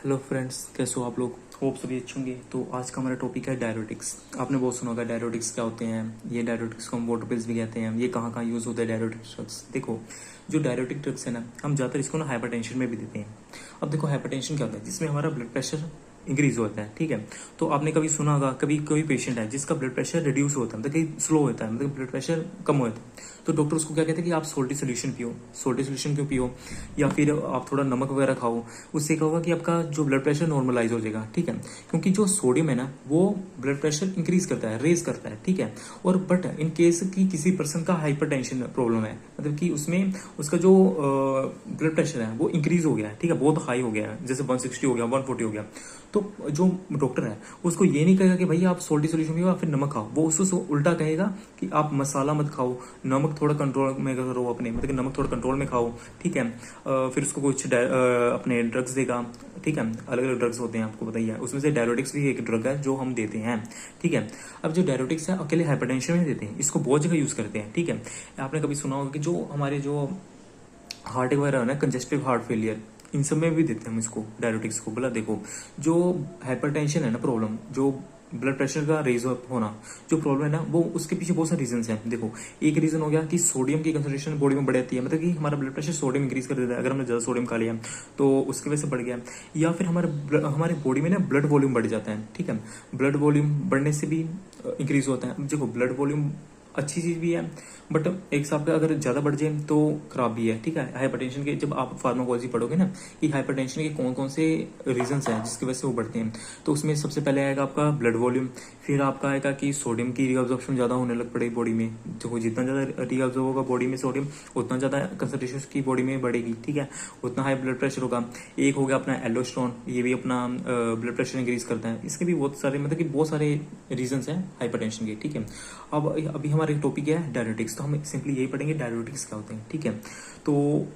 Hello friends, कैसे हो आप लोग। होप सभी अच्छे होंगे। तो आज का हमारा टॉपिक है डायरेटिक्स। आपने बहुत सुना होगा डायरेटिक्स क्या होते हैं। ये डायरेटिक्स को हम वाटर पिल्स भी कहते हैं। ये कहाँ कहाँ यूज़ होता है डायरेटिक्स ड्रग्स। देखो, जो डायरेटिक ड्रग्स है ना, हम ज़्यादातर इसको ना हाइपरटेंशन में भी देते हैं। अब देखो, हाइपरटेंशन क्या होता है, जिसमें हमारा ब्लड प्रेशर इंक्रीज होता है। ठीक है, तो आपने कभी सुना होगा, कभी कोई पेशेंट है जिसका ब्लड प्रेशर रिड्यूस होता है, मतलब कहीं स्लो होता है, मतलब ब्लड प्रेशर कम होता है, तो डॉक्टर उसको क्या कहते हैं कि आप सोल्टी सोल्यूशन पियो। सोल्टी सोल्यूशन क्यों पियो, या फिर आप थोड़ा नमक वगैरह खाओ। उससे क्या होगा कि आपका जो ब्लड प्रेशर नॉर्मलाइज हो जाएगा। ठीक है, क्योंकि जो सोडियम है ना, वो ब्लड प्रेशर इंक्रीज करता है, रेज करता है। ठीक है, और बट इन केस की किसी पर्सन का हाइपरटेंशन प्रॉब्लम है, मतलब कि उसमें उसका जो ब्लड प्रेशर है वो इंक्रीज हो गया है। ठीक है, बहुत हाई हो गया है, जैसे 160 हो गया, 140 हो गया, तो जो डॉक्टर है उसको ये नहीं कहेगा कि भाई आप सोल्टी सोल्यूशन पियो या फिर नमक खाओ। वो उसको उल्टा कहेगा कि आप मसाला मत खाओ, नमक थोड़ा कंट्रोल में करो अपने, मतलब कि नमक थोड़ा कंट्रोल में खाओ। ठीक है, फिर उसको कुछ अपने ड्रग्स देगा। ठीक है, अलग अलग ड्रग्स होते हैं, आपको बताइए। उसमें से डायरेटिक्स भी एक ड्रग है जो हम देते हैं। ठीक है, अब जो डायरेटिक्स है अकेले हाइपरटेंशन में देते हैं, इसको बहुत जगह यूज करते हैं। ठीक है, आपने कभी सुना होगा कि जो हमारे जो हार्ट वगैरह है ना, कंजेस्टिव हार्ट फेलियर, इन सब में भी देते हैं हम इसको डायरेटिक्स को। बोला देखो, जो हाइपरटेंशन है ना प्रॉब्लम, जो ब्लड प्रेशर का रेज अप होना जो प्रॉब्लम है ना, वो उसके पीछे बहुत सारे रीजन हैं। देखो, एक रीजन हो गया कि सोडियम की कंसंट्रेशन बॉडी में बढ़ जाती है, मतलब कि हमारा ब्लड प्रेशर सोडियम इंक्रीज कर देता है। अगर हमने ज्यादा सोडियम खा लिया तो उसकी वजह से बढ़ गया। या फिर हमारे बॉडी में ना ब्लड वॉल्यूम बढ़ जाता है। ठीक है, ब्लड वॉल्यूम बढ़ने से भी इंक्रीज होता है। देखो, ब्लड वॉल्यूम अच्छी चीज भी है, बट एक हिसाब का अगर ज्यादा बढ़ जाए तो खराब भी है। ठीक है, हाइपरटेंशन के जब आप फार्माकोलॉजी पढ़ोगे ना कि हाइपरटेंशन के कौन कौन से रीजंस हैं जिसकी वजह से वो बढ़ते हैं, तो उसमें सबसे पहले आएगा आपका ब्लड वॉल्यूम। फिर आपका आएगा कि सोडियम की रीअब्जॉर्प्शन ज्यादा होने लग पड़े बॉडी में। देखो, जितना ज्यादा रीअब्जॉर्ब होगा बॉडी में सोडियम, उतना ज्यादा कंसंट्रेशन की बॉडी में बढ़ेगी। ठीक है, उतना हाई ब्लड प्रेशर होगा। एक हो गया अपना एल्डोस्टेरोन, ये भी अपना ब्लड प्रेशर इंक्रीज करता है। इसके भी बहुत सारे, मतलब कि बहुत सारे रीजंस हैं हाइपरटेंशन के। ठीक है, अब अभी हमारे टॉपिक है डायरेटिक्स, तो हम सिंपली यही पढ़ेंगे डायरेटिक्स क्या होते हैं। ठीक है, तो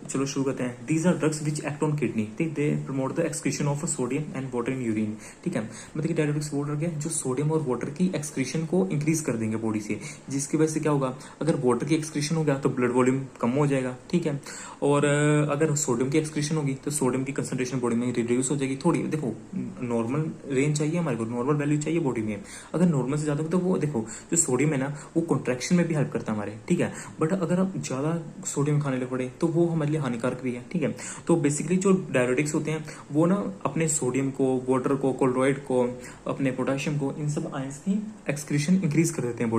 चलो शुरू करते हैं। These are drugs which act on kidney. They promote the excretion of sodium and water in urine. ठीक है, मतलब कि डायरेटिक्स वो ड्रग है जो सोडियम और वाटर की एक्सक्रीशन को इंक्रीज कर देंगे बॉडी से, जिसकी वजह से क्या होगा, अगर वाटर की एक्सक्रीशन हो गया तो ब्लड वॉल्यूम कम हो जाएगा। ठीक है, और अगर सोडियम की एक्सक्रीशन होगी तो सोडियम की कंसंट्रेशन बॉडी में रिड्यूस हो जाएगी थोड़ी। देखो, नॉर्मल रेंज चाहिए हमारे को, नॉर्मल वैल्यू चाहिए बॉडी में। अगर नॉर्मल से ज्यादा हो तो वो देखो, जो सोडियम है ना, वो कॉन्ट्रैक्शन में भी हेल्प करता है हमारे। ठीक है, बट अगर आप ज्यादा सोडियम खाने लग पड़े तो वो हमारे लिए हानिकारक भी है। ठीक है, तो बेसिकली जो डायरेटिक्स होते हैं वो ना अपने सोडियम को, वाटर को, क्लोराइड को, अपने पोटेशियम को, इन सब आयंस की एक्सक्रीशन इंक्रीज कर देते हैं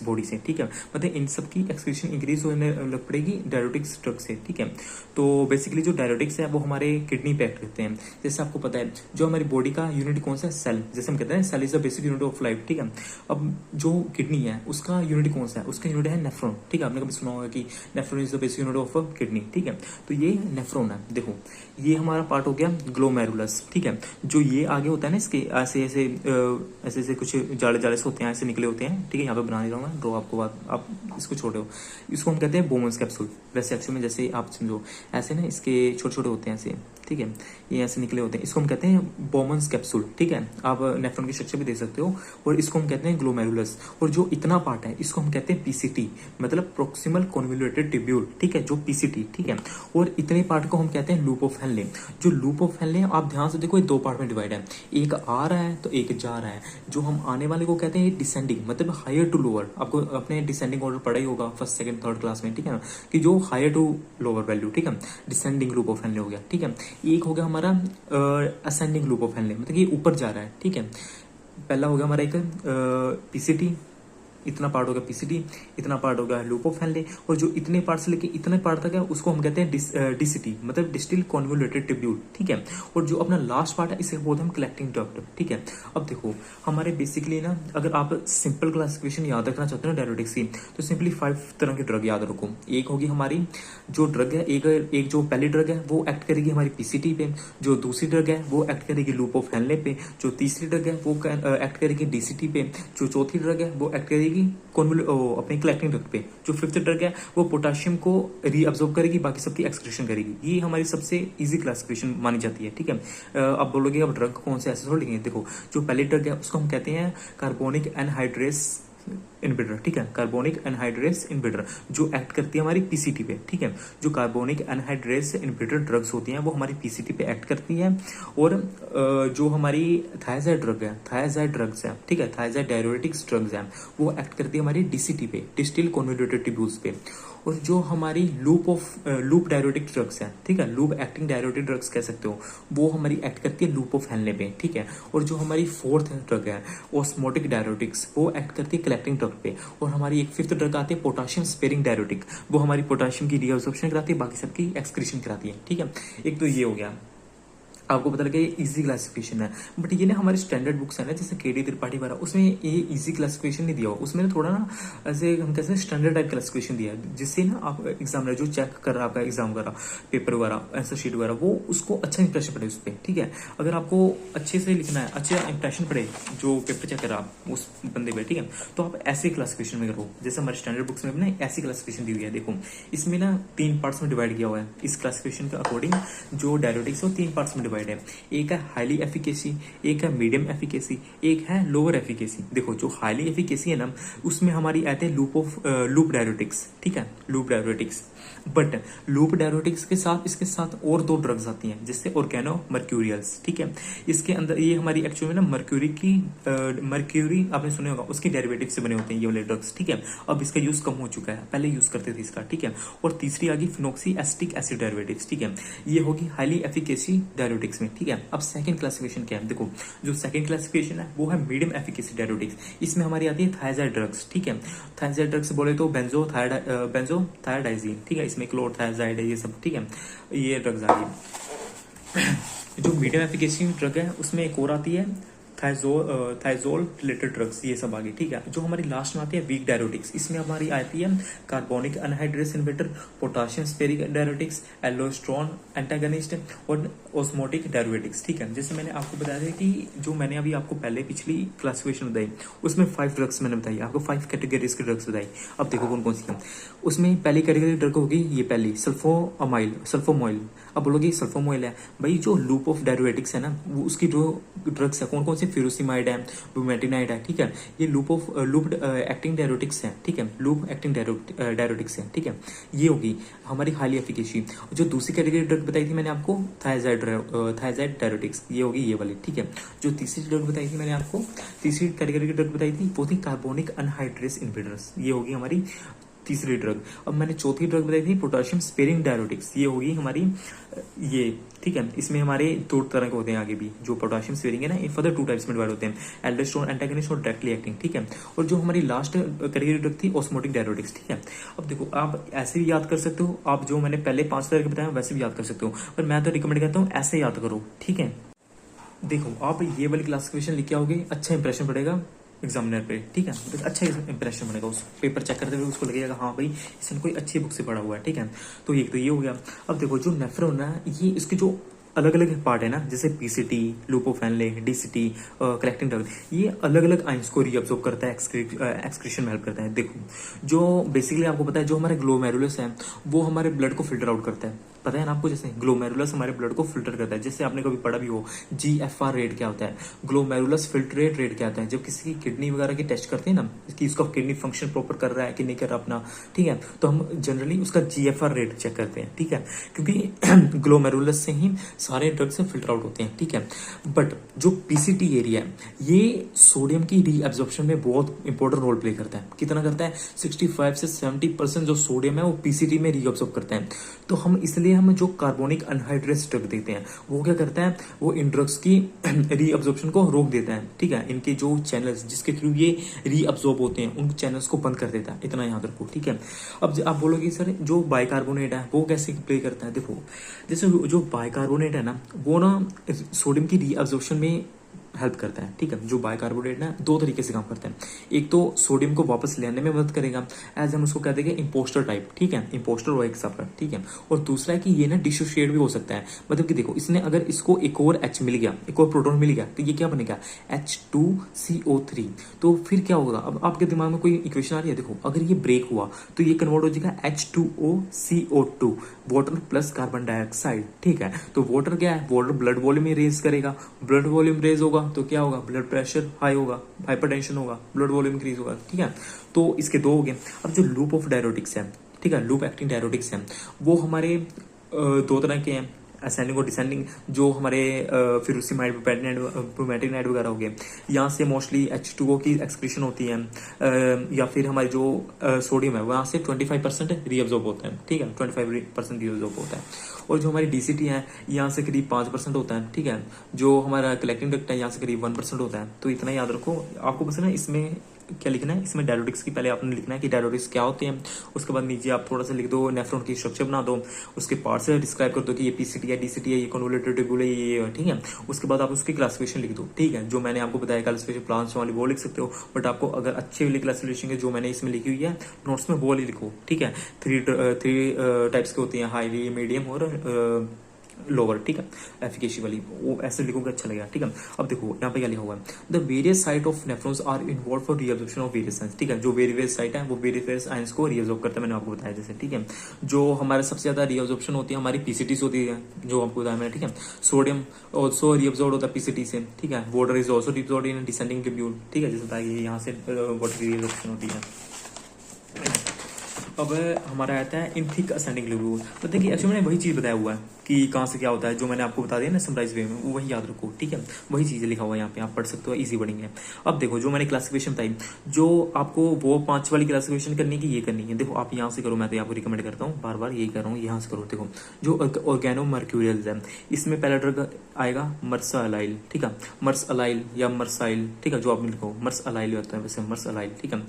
बॉडी से। ठीक है, मतलब इन सब की एक्सक्रीशन इंक्रीज होने लग पड़ेगी डायरेटिक्स ड्रग से। ठीक है, तो बेसिकली जो डायरेटिक्स है वो हमारे किडनी पे एक्ट करते हैं। जैसे आपको पता है, जो हमारी बॉडी का यूनिट कौन सा है, सेल। जैसे हम कहते हैं cell is the basic unit of life. ठीक है, अब जो किडनी है उसका यूनिट कौन सा है, उसका यूनिट है नेफ्रॉन। ठीक है, आपने कभी सुना होगा कि nephron is the basic unit of kidney. ठीक है, तो ये नेफ्रॉन है। देखो, ये हमारा पार्ट हो गया ग्लोमेरुलस। ठीक है, जो ये आगे होता है ना, इसके ऐसे ऐसे ऐसे ऐसे कुछ जाले जाले से होते हैं, ऐसे निकले होते हैं। ठीक है, यहाँ पे बना नहीं रहा हूँ ड्रॉ आपको, बात आप इसको छोड़े हो। इसको हम कहते हैं बोमन्स कैप्सूल। वैसे एक्चुअल में जैसे आप समझो, ऐसे ना इसके छोटे छोटे होते हैं ऐसे। ठीक है, ये ऐसे निकले होते हैं, इसको हम कहते हैं बोमन्स कैप्सूल। ठीक है, आप नेफ्रॉन की स्ट्रक्चर भी देख सकते हो। और इसको हम कहते हैं ग्लोमेरुलस। और जो इतना पार्ट है इसको हम कहते हैं पीसीटी, मतलब प्रोक्सिमल कॉन्वोल्यूटेड ट्यूब्यूल। ठीक है, जो पीसीटी। ठीक है, और इतने पार्ट को हम कहते हैं लूप ऑफ हेनले। जो लूप ऑफ हेनले, आप ध्यान से देखो, ये दो पार्ट में डिवाइड है, एक आ रहा है तो एक जा रहा है। जो हम आने वाले को कहते हैं डिसेंडिंग, मतलब हायर टू लोअर। आपको अपने डिसेंडिंग ऑर्डर पढ़ा ही होगा फर्स्ट सेकंड थर्ड क्लास में। ठीक है ना, कि जो हायर टू लोअर वैल्यू। ठीक है, डिसेंडिंग लूप ऑफ हेनले हो गया। ठीक है, एक हो गया हमारा असेंडिंग लूप ऑफ हेनले, मतलब ये ऊपर जा रहा है। ठीक है, पहला हो गया हमारा एक पीसीटी, इतना पार्ट हो गया पीसीटी, इतना पार्ट हो गया लूप ऑफ हेनले। और जो इतने पार्ट से लेके इतने पार्ट तक है उसको हम कहते हैं डीसीटी, मतलब डिस्टिल कॉन्वोल्यूटेड ट्यूब्यूल। ठीक है, और जो अपना लास्ट पार्ट है इसे बोलते हैं हम कलेक्टिंग डक्ट। ठीक है, अब देखो, हमारे बेसिकली ना, अगर आप सिंपल क्लासिफिकेशन याद रखना चाहते हो ना डायरेटिक्स की, तो सिंपली 5 तरह की ड्रग याद रखो। एक होगी हमारी जो ड्रग है, एक जो पहली ड्रग है वो एक्ट करेगी हमारी पीसीटी पे, जो दूसरी ड्रग है वो एक्ट करेगी लूप ऑफ हेनले पे, जो तीसरी ड्रग है वो एक्ट करेगी डीसीटी पे, जो चौथी ड्रग है वो एक्ट करेगी अपने कलेक्टिंग डक्ट पे, जो फिफ्थ ड्रग है वो पोटेशियम को रीअब्जॉर्ब करेगी, बाकी सबकी एक्सक्रीशन करेगी। ये हमारी सबसे इजी क्लासिफिकेशन मानी जाती है। ठीक है, अब बोलोगे अब ड्रग कौन से, ऐसे थोड़ी है। देखो, जो पहली ड्रग है उसको हम कहते हैं कार्बोनिक एनहाइड्रेस इनहिबिटर, ठीक है, कार्बोनिक एनहाइड्रेस इनहिबिटर, जो एक्ट करती है हमारी पीसीटी पे, ठीक है। जो कार्बोनिक एनहाइड्रेस इनहिबिटर ड्रग्स होती हैं वो हमारी पीसीटी पे एक्ट करती हैं। और जो हमारी थायजाइड ड्रग है, थायजाइड ड्रग्स है, ठीक है, थायजाइड डाययूरेटिक्स ड्रग्स हैं, वो एक्ट करती है हमारी डीसीटी पे, डिस्टिल कन्वोल्यूटेड ट्यूब्यूल्स पे। और जो हमारी लूप डाययूरेटिक ड्रग्स हैं, ठीक है, लूप एक्टिंग डाययूरेटिक ड्रग्स कह सकते हो, वो हमारी एक्ट करती है लूप ऑफ हेनले पे, ठीक है। और जो हमारी फोर्थ ड्रग है ऑस्मोटिक डाययूरेटिक्स, वो एक्ट करती है कलेक्टिंग ड्रग पे। और हमारी एक फिफ्थ ड्रग आती है पोटाशियम स्पेरिंग डाययूरेटिक, वो हमारी पोटाशियम की रीअब्सॉर्प्शन कराती है, बाकी सबकी एक्सक्रीशन कराती है, ठीक है। एक तो ये हो गया, आपको पता लगे ये इजी क्लासिफिकेशन है। बट ये ना हमारे स्टैंडर्ड बुक्स है ना, जैसे केडी त्रिपाठी वाला, उसमें ये इजी क्लासिफिकेशन नहीं दिया हुआ, उसमें ना थोड़ा ना ऐसे हम कैसे स्टैंडर्ड टाइप क्लासिफिकेशन दिया है, जिससे ना आप एग्जामिनर जो चेक कर रहा है आपका एग्जाम वगैरह, पेपर वगैरह, आंसर शीट वगैरह, वो उसको अच्छा इंप्रेशन पड़े उस पर, ठीक है। अगर आपको अच्छे से लिखना है, अच्छा इंप्रेशन पड़े जो पेपर चेक कर रहा है उस बंदे पे, ठीक है, तो आप ऐसे क्लासिफिकेशन में करो। जैसे हमारे स्टैंडर्ड बुक्स में ना ऐसी क्लासिफिकेशन दी हुई है, देखो इसमें ना 3 पार्ट्स में डिवाइड किया हुआ है। इस क्लासिफिकेशन के अकॉर्डिंग जो डायरेटिक्स है वो 3 पार्ट्स में डिवाइड है। एक है हाईली एफिकेसी, एक है मीडियम एफिकेसी, एक है लोअर एफिकेसी। देखो जो हाईली एफिकेसी है ना, उसमें हमारी आते हैं लूप डायरेटिक्स, ठीक है, loop diuretics. But loop diuretics के साथ इसके साथ और 2 ड्रग्स आती हैं, जिससे ऑर्गेनो मर्क्यूरियल्स, ठीक है। इसके अंदर ये हमारी एक्चुअली में ना मर्क्यूरी आपने सुने होगा, उसके डेरिवेटिव से बने होते हैं ये वाले ड्रग्स, ठीक है। अब इसका यूज कम हो चुका है, पहले यूज करते थे इसका, ठीक है। और तीसरी आ गई फिनोक्सी एसिटिक एसिड डेरिवेटिव्स, ठीक है, ये होगी हाईली एफिकेसी डायरेटिक्स में, ठीक है। अब सेकंड क्लासिफिकेशन क्या है, देखो जो सेकंड क्लासिफिकेशन है वो है मीडियम एफिकेसी डायरेटिक्स। इसमें हमारी आती है थायजाइड ड्रग्स, ठीक है। थायजाइड ड्रग्स बोले तो बेंजोथायडाइजीन, ठीक है, इसमें क्लोरथायजाइड है, ये सब, ठीक है, ये ड्रग्स आ गई। जो मीडियम एफिकेसी ड्रग है उसमें एक और आती है थाइजोल रिलेटेड ड्रग्स, ये सब आ गई, ठीक है। जो हमारी लास्ट में आती है वीक डायरेटिक्स, इसमें हमारी आती है carbonic anhydrase inhibitor, potassium sparing diuretics, aldosterone antagonist और ऑस्मोटिक डायरेटिक्स, ठीक है। जैसे मैंने आपको बताया था कि जो मैंने अभी आपको पहले पिछली क्लासिफिकेशन बताई, उसमें 5 ड्रग्स मैंने बताई आपको, 5 कैटेगरीज की ड्रग्स बताई। अब देखो कौन कौन सी है उसमें। पहली कैटेगरी ड्रग होगी ये पहली सल्फोमोइल। अब बोलोगे सल्फोमोइल है भाई, जो लूप ऑफ डायरेटिक्स है ना, वो उसकी जो ड्रग्स है कौन कौन सी, फ्यूरोसिमाइड है, बुमेटिनाइड है, ठीक है, ये लूप एक्टिंग डायरेटिक्स है, ठीक है, लूप एक्टिंग डायरेटिक्स है, ठीक है। ये होगी हमारी हाईली एफिकेसी। जो दूसरी कैटेगरी ड्रग बताई थी मैंने आपको थायजाइड डायरेटिक्स, ये होगी ये वाली, ठीक है। जो तीसरी ड्रग बताई थी मैंने आपको, तीसरी कैटेगरी की ड्रग बताई थी वो थी कार्बोनिक एनहाइड्रेस इनहिबिटर्स, ये होगी हमारी तीसरी ड्रग। अब मैंने चौथी ड्रग बताई थी पोटाशियम स्पेरिंग डायरेटिक्स, ये होगी हमारी ये, ठीक है। इसमें हमारे 2 तरह के होते हैं आगे भी, जो पोटाशियम स्पेरिंग है ना, ये फर्दर 2 टाइप्स में डिवाइड होते हैं, एल्डोस्टेरोन एंटागनिस्ट और डायरेक्टली एक्टिंग, ठीक है। और जो हमारी लास्ट कैटेगरी ड्रग थी ऑस्मोटिक डायरेटिक्स, ठीक है। अब देखो आप ऐसे भी याद कर सकते हो, आप जो मैंने पहले 5 तरह के बताया वैसे भी याद कर सकते हो, पर मैं तो रिकमेंड करता हूँ ऐसे याद करो, ठीक है। देखो आप ये वाली क्लासिफिकेशन लिख के आओगे, अच्छा इंप्रेशन पड़ेगा एग्जामिनर पे, ठीक है, तो अच्छा इंप्रेशन बनेगा, उस पेपर चेक करते हुए उसको लगेगा हाँ भाई इसने कोई अच्छी बुक से पढ़ा हुआ है, ठीक है। तो ये हो गया। अब देखो जो नेफ्रॉन है, ये इसके जो अलग अलग पार्ट है ना, जैसे PCT, loop of Henley, DCT, collecting drug, ये अलग अलग आइंस को रीअब्सॉर्ब करता है, एक्सक्रीशन में हेल्प करता है। देखो जो बेसिकली आपको पता है, जो हमारे ग्लोमेरुलस है वो हमारे ब्लड को फिल्टर आउट करता है, पता है ना आपको, जैसे ग्लोमेरुलस हमारे ब्लड को फिल्टर करता है। जैसे आपने कभी पढ़ा भी हो GFR रेट क्या होता है, ग्लोमेरुलस फिल्ट्रेट रेट क्या होता है। जब किसी की किडनी वगैरह की टेस्ट करते हैं ना कि उसका किडनी फंक्शन प्रॉपर कर रहा है कि नहीं कर रहा अपना, ठीक है, तो हम जनरली उसका GFR रेट चेक करते हैं, ठीक है, क्योंकि ग्लोमेरुलस से ही सारे ड्रग्स फिल्टर आउट होते हैं, ठीक है। बट जो पीसीटी एरिया है, ये सोडियम की रीअब्जॉर्प्शन में बहुत इंपॉर्टेंट रोल प्ले करता है। कितना करता है, 65 से 70% जो सोडियम है वो पीसीटी में रीअब्जॉर्ब करता है। तो हम इसलिए हम जो कार्बोनिक अनहाइड्रेस ड्रग देते हैं वो क्या करता है, वो इन ड्रग्स की रीअब्जॉर्प्शन को रोक देता है, ठीक है। इनके जो चैनल्स जिसके थ्रू ये रीअब्जॉर्ब होते हैं उन चैनल्स को बंद कर देता है, इतना याद रखो, ठीक है। अब आप बोलोगे सर जो बाइकार्बोनेट है वो कैसे प्ले करता है, देखो जैसे जो बाइकार्बोनेट है ना, वो ना सोडियम की रीअब्जॉर्प्शन में हेल्प करता है, ठीक है। जो बाइकार्बोनेट ना 2 तरीके से काम करता है, एक तो सोडियम को वापस ले आने में मदद करेगा, एज हम उसको कहते हैं इंपोस्टर टाइप, ठीक है, इंपोस्टर और एक सफर, ठीक है। और दूसरा है कि ये ना डिसोशिएट भी हो सकता है, मतलब कि देखो इसने अगर इसको एक और H मिल गया, एक और प्रोटॉन मिल गया, तो ये क्या बनेगा H2CO3, तो फिर क्या होगा। अब आपके दिमाग में कोई इक्वेशन आ रही है, देखो अगर ये ब्रेक हुआ तो ये कन्वर्ट हो जाएगा H2OCO2, water plus carbon dioxide, ठीक है। तो वाटर क्या है, वाटर ब्लड वॉल्यूम रेज करेगा, ब्लड वॉल्यूम रेज होगा तो क्या होगा, ब्लड प्रेशर हाई होगा, हाइपरटेंशन होगा, ब्लड वॉल्यूम इंक्रीज होगा, ठीक है। तो इसके दो हो गए। अब जो लूप ऑफ डायरोटिक्स है, ठीक है, लूप एक्टिंग डायरोटिक्स है, वो हमारे दो तरह के हैं, असेंडिंग और डिसेंडिंग। जो हमारे फिरुसिमाइड, ब्रोमेटिनाइड वगैरह हो गए, यहाँ से मोस्टली H2O की एक्सक्रीशन होती है, या फिर हमारी जो सोडियम है वहाँ से 25% रीअब्जॉर्ब होता है, ठीक है, 25% रीअब्जॉर्ब होता है। और जो हमारी DCT है यहाँ से करीब 5% होता है, ठीक है। जो हमारा कलेक्टिंग डक्ट है यहाँ से करीब 1% होता है। तो इतना याद रखो। आपको बस ना इसमें क्या लिखना है, इसमें डायरोटिक्स की पहले आपने लिखना है कि डायरोटिक्स क्या होते हैं। उसके बाद नीचे आप थोड़ा सा लिख दो, नेफ्रॉन की स्ट्रक्चर बना दो, उसके पार्ट्स डिस्क्राइब कर दो कि ये PCT है, DCT है, ये कन्वोल्यूटेड ट्यूब्यूल है, ये है, ठीक है। उसके बाद आप उसकी क्लासिफिकेशन लिख दो, ठीक है। जो मैंने आपको बताया क्लासिफिकेशन प्लांट्स वाली वो लिख सकते हो, बट आपको अगर अच्छी वाली क्लासिफिकेशन है जो मैंने इसमें लिखी हुई है नोट्स में, वो वाली लिखो, ठीक है। थ्री टाइप्स के होती हैं, हाईली, मीडियम और लोअर, ठीक है, एफिकेसी वाली, वो ऐसे लिखोगे अच्छा लगेगा, ठीक है। अब देखो यहाँ पे क्या लिखा हुआ है, the various site of nephrons are involve for reabsorption of various ions, ठीक है। जो वेरियस साइट है वो वेरियस आयंस को रीअब्जॉर्ब करता है, मैंने आपको बताया जैसे, ठीक है। जो हमारे सबसे ज्यादा रीअब्जॉर्प्शन होती है हमारी PCT से होती है, जो आपको बताया मैंने, ठीक है। सोडियम ऑल्सो रीअब्जॉर्ब होता है PCT से, ठीक है। Water is also reabsorb in descending tubule, ठीक है, जैसे बताया यहाँ से वाटर की रीअब्जॉर्प्शन होती है। अब हमारा आता है इन थिक असेंडिंग ट्यूब्यूल। तो देखिए एक्चुअली मैंने वही चीज बताया हुआ है कि कहाँ से क्या होता है, जो मैंने आपको बता दिया ना समराइज वे में, वो वही याद रखो, ठीक है। वही चीजें लिखा हुआ है यहाँ पे, आप पढ़ सकते हो, इजी पढ़ेंगे। अब देखो जो मैंने क्लासिफिकेशन बताई, जो आपको वो 5 वाली क्लासिफिकेशन करनी की, ये करनी है। देखो आप यहाँ से करो, मैं तो आपको रिकमेंड करता हूँ, बार बार यही कर रहा हूँ, यहाँ से करो। देखो जो ऑर्गेनो मर्क्यूरियल्स है, इसमें पहला ड्रग आएगा मर्सालाइल, ठीक है, मर्सालाइल या मर्साइल, ठीक है। जो आपने लिखो मर्सालाइल होता है वैसे, मर्सालाइल, ठीक है।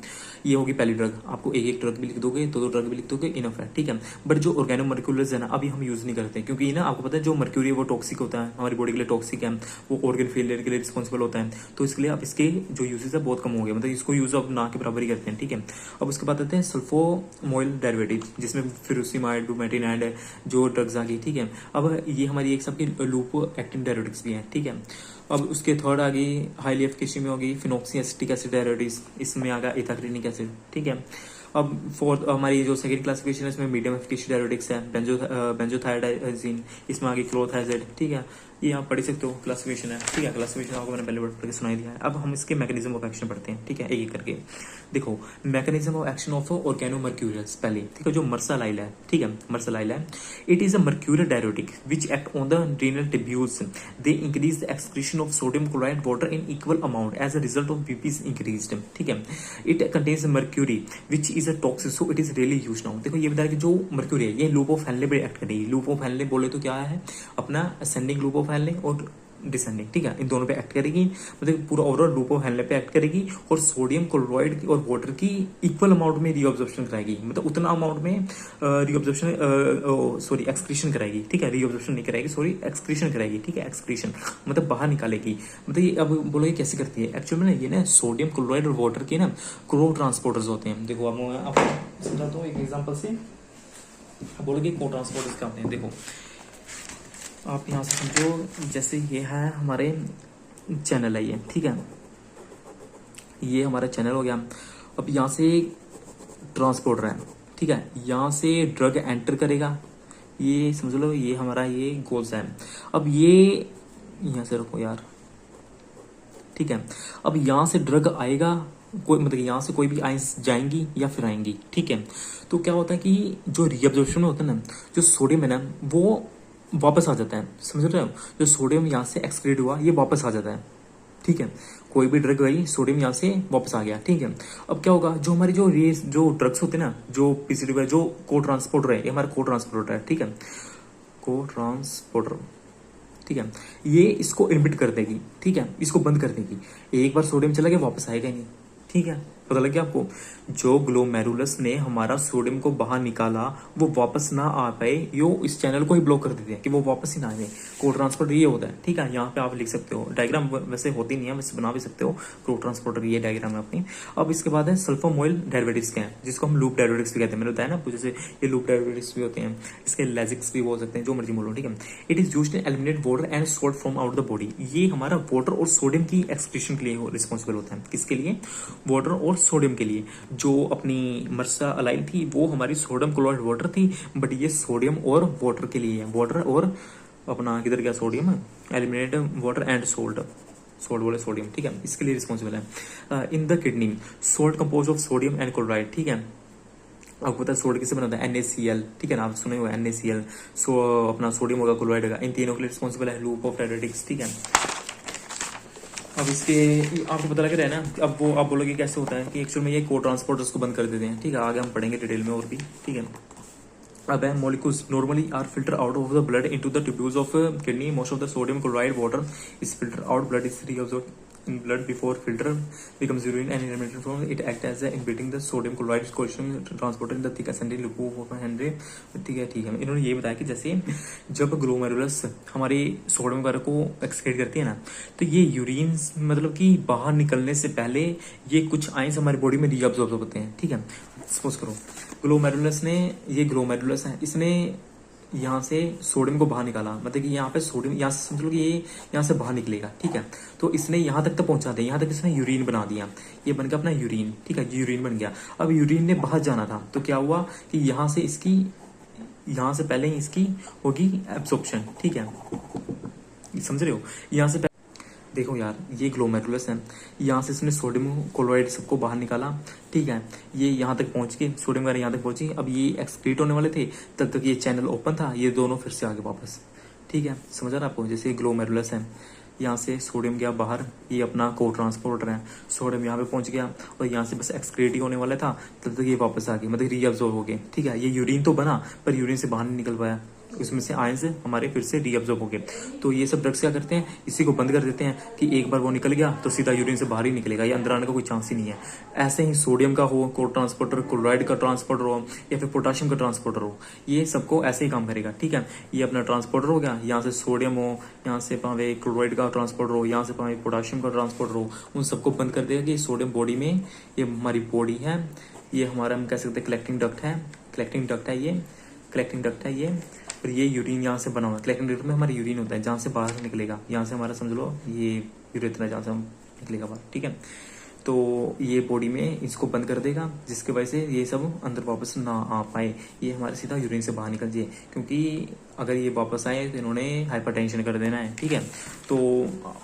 ये होगी पहली ड्रग। आपको एक एक ड्रग भी लिख दोगे, दो ड्रग भी लिख दोगे, इनफ है, ठीक है। बट जो ऑर्गेनो मर्क्यूरियल्स है ना, अभी हम यूज नहीं करते, क्योंकि ना आपको पता है जो मर्क्यूरी है वो टॉक्सिक होता है, हमारी बॉडी के लिए टॉक्सिक है, वो ऑर्गन फेलियर के लिए रिस्पॉन्सिबल होता है। तो इसके लिए अब इसके जो यूजेस है बहुत कम हो गया, मतलब इसको यूज अब ना के बराबर ही करते हैं, ठीक है। अब उसके बाद आते हैं सल्फोमोइल डेरिवेटिव, जिसमें फिरुसिमाइड, ब्रोमेटिनाइड जो ड्रग्स आ गई, ठीक है। अब ये हमारी एक सबकी लूप एक्टिंग डेरिवेटिव्स भी है, ठीक है। अब उसके थर्ड आ गई हाईली एफिकेसी में होगी फिनॉक्सी एसिटिक एसिड डेरिवेटिव्स, इसमें आ गया इथाक्रेनिक एसिड, ठीक है। अब फोर्थ हमारी जो सेकंड क्लासिफिकेशन है इसमें मीडियम एफिकेसी डायरेटिक्स है, बेंजोथायडाजीन, इसमें आगे क्लोथाइजेड, ठीक है। ये आप पढ़ सकते हो, क्लासिफिकेशन है, ठीक है। क्लासिफिकेशन आपको मैंने पहले पढ़ के सुनाई दिया है। अब हम इसके मैकेनिज्म ऑफ एक्शन पढ़ते हैं, ठीक है, एक एक करके। देखो mechanism of action of organomercurials पहले, ठीक है। जो मर्सालाइल है, ठीक है, मर्सालाइल है, it is a mercurial diuretic which act on the renal tubules, they increase the excretion of sodium chloride water in equal amount as a result of BP is increased, ठीक है। It contains mercury which is a toxic, so it is really use now. देखो ये बताया कि जो mercury है ये loop of Henle पे एक्ट करेगी। लूप ऑफ हेनले बोले तो क्या है, अपना असेंडिंग लूप ऑफ हेनले और डिसेंडिंग, ठीक है, इन दोनों पे एक्ट करेगी, मतलब पूरा ओवरऑल लूप ऑफ हेनले पे एक्ट करेगी। और सोडियम क्लोराइड और वाटर की इक्वल अमाउंट में रीअब्जॉर्प्शन कराएगी, मतलब उतना अमाउंट में रीअब्जॉर्प्शन सॉरी एक्सक्रीशन कराएगी, ठीक है। रीअब्जॉर्प्शन नहीं कराएगी, सॉरी एक्सक्रीशन कराएगी, ठीक है, एक्सक्रीशन मतलब बाहर निकालेगी। मतलब ये अब बोलो ये कैसे करती है एक्चुअली में ना, ये ना सोडियम क्लोराइड और वाटर के ना को ट्रांसपोर्टर्स होते हैं। देखो आपको समझाता हूँ एक एग्जाम्पल से, बोलोगे को ट्रांसपोर्टर्स क्या होते हैं। देखो आप यहाँ से समझो, जैसे ये है हमारे चैनल है ये, ठीक है, ये हमारा चैनल हो गया। अब यहाँ से ट्रांसपोर्टर है, ठीक है, यहाँ से ड्रग एंटर करेगा, ये समझ लो ये हमारा ये गोल्स है। अब ये यहाँ से रखो यार, ठीक है। अब यहाँ से ड्रग आएगा, कोई मतलब यहाँ से कोई भी आइंस जाएंगी या फिर आएंगी, ठीक है। तो क्या होता है कि जो रीअब्जॉर्प्शन होता है ना, जो सोडियम है ना वो वापस आ जाता है, समझ रहे हो। जो सोडियम यहाँ से एक्सक्रीट हुआ ये वापस आ जाता है, ठीक है। कोई भी ड्रग आई, सोडियम यहाँ से वापस आ गया, ठीक है। अब क्या होगा, जो हमारी जो ड्रग्स होते हैं ना, जो PCT जो को ट्रांसपोर्टर है, ये हमारा को ट्रांसपोर्टर है, ठीक है, को ट्रांसपोर्टर, ठीक है। ये इसको इमिट कर देगी, ठीक है, इसको बंद कर देगी। एक बार सोडियम चला गया वापस आएगा ही नहीं, ठीक है। पता लग गया आपको, जो ग्लोमेरुलस ने हमारा सोडियम को बाहर निकाला वो वापस ना आ पाए, यो इस चैनल को ही ब्लॉक कर देते हैं कि वो वापस ही ना आए। को ट्रांसपोर्टर ये होता है, ठीक है। यहाँ पे आप लिख सकते हो, डायग्राम वैसे होती नहीं है, वैसे बना भी सकते हो। को ट्रांसपोर्टर ये डायग्राम है अपनी। अब इसके बाद है सल्फोमोइल डेरिवेटिव्स के हैं, जिसको हम लूप डेरिवेटिव्स भी कहते हैं, मैंने बताया ना, जैसे ये लूप डेरिवेटिव्स भी होते हैं, इसके लेजिक्स भी बोल सकते हैं, जो मर्जी बोलो, ठीक है। It is used to eliminate water and salt from out the body. ये हमारा वाटर और सोडियम की एक्सक्रीशन के लिए रिस्पॉन्सिबल होता है। किसके लिए, वाटर और सोडियम के लिए। जो अपनी मर्सालाइल थी वो हमारी सोडियम क्लोराइड वाटर थी, बट ये सोडियम और वाटर के लिए है। वाटर और अपना किधर गया sodium, eliminate water and salt, salt बोले सोडियम, ठीक है, इसके लिए रिस्पॉन्सिबल है। In the kidney salt compose of sodium and chloride, ठीक है। आपको पता है सोल्ट किससे बनता है, NaCl, ठीक है ना, आप सुने हुए NaCl। सो अपना सोडियम होगा, क्लोराइड होगा, इन तीनों के लिए रिस्पॉन्सिबल है लूप ऑफ डायरेटिक्स, ठीक है। अब इसके आपको पता लग रहा है ना, अब वो आप बोलोगे कैसे होता है कि एक्चुअल में ये को ट्रांसपोर्टर्स को बंद कर देते हैं, ठीक है, आगे हम पढ़ेंगे डिटेल में और भी, ठीक है। अब है molecules normally are filtered out of the blood into the tubules of kidney. Most of the sodium chloride water is filtered out. Blood is reabsorbed in blood before filter becomes urine and eliminated from it act as a inhibiting the sodium chloride coefficient transporter in the thick ascending loop of Henry, ठीक है। इन्होंने ये बताया कि जैसे जब glomerulus हमारी sodium वगैरह को एक्सक्रीट करती है ना, तो ये यूरिन मतलब कि बाहर निकलने से पहले ये कुछ आयंस हमारी बॉडी में रीअब्सॉर्ब होते हैं, ठीक है। सपोज करो ग्लोमेरुलस ने, ये ग्लोमेरुलस है, इसने यहाँ से सोडियम को बाहर निकाला, मतलब कि यहाँ पे सोडियम यहाँ से समझ लो कि ये यहाँ से बाहर निकलेगा, ठीक है। तो इसने यहाँ तक तो पहुंचा दिया, यहाँ तक इसने यूरिन बना दिया, ये बन गया अपना यूरिन, ठीक है, यूरिन बन गया। अब यूरिन ने बाहर जाना था, तो क्या हुआ कि यहाँ से इसकी, यहाँ से पहले ही इसकी होगी एब्सॉर्प्शन, ठीक है, समझ रहे हो। यहाँ से देखो यार, ये ग्लोमेरुलस है, यहाँ से इसने सोडियम क्लोराइड सबको बाहर निकाला, ठीक है, ये यहाँ तक पहुंच के सोडियम वगैरह यहाँ तक पहुंची। अब ये एक्सक्रीट होने वाले थे, तब तक ये चैनल ओपन था, ये दोनों फिर से आगे वापस, ठीक है, समझ आ रहा है आपको। जैसे ग्लोमेरुलस है, यहाँ से सोडियम गया बाहर, ये अपना को ट्रांसपोर्टर है, सोडियम यहाँ पे पहुंच गया और यहाँ से बस एक्सक्रीट ही होने वाला था, तब तक ये वापस आ गए, मतलब रीअब्सॉर्ब हो गए, ठीक है। ये यूरिन तो बना पर यूरिन से बाहर नहीं निकल पाया, उसमें से आयंस हमारे फिर से रीअब्सॉर्ब हो गए। तो ये सब ड्रग्स क्या करते हैं, इसी को बंद कर देते हैं कि एक बार वो निकल गया तो सीधा यूरिन से बाहर ही निकलेगा, ये अंदर आने का कोई चांस ही नहीं है। ऐसे ही सोडियम का हो को ट्रांसपोर्टर, क्लोराइड का ट्रांसपोर्टर हो या फिर पोटाशियम का ट्रांसपोर्टर हो, ये सबको ऐसे ही काम करेगा, ठीक है। ये अपना ट्रांसपोर्टर हो गया, यहाँ से सोडियम हो, यहाँ से पावे क्लोराइड का ट्रांसपोर्टर हो, यहाँ से पावे पोटाशियम का ट्रांसपोर्टर हो, उन सबको बंद कर देगा कि सोडियम बॉडी में, ये हमारी बॉडी है, ये हमारा हम कह सकते हैं कलेक्टिंग डक्ट है, कलेक्टिंग डक्ट है ये, कलेक्टिंग डक्ट है ये। फिर ये यूरिन यहाँ से बना हुआ है, कलेक्टिंग डक्ट में हमारा यूरिन होता है जहाँ से बाहर निकलेगा, यहाँ से हमारा समझ लो ये यूरेथ्रा जहाँ से हम निकलेगा बाहर, ठीक है। तो ये बॉडी में इसको बंद कर देगा, जिसकी वजह से ये सब अंदर वापस ना आ पाए, ये हमारे सीधा यूरिन से बाहर निकल जाए, क्योंकि अगर ये वापस आए तो इन्होंने हाइपरटेंशन कर देना है, ठीक है। तो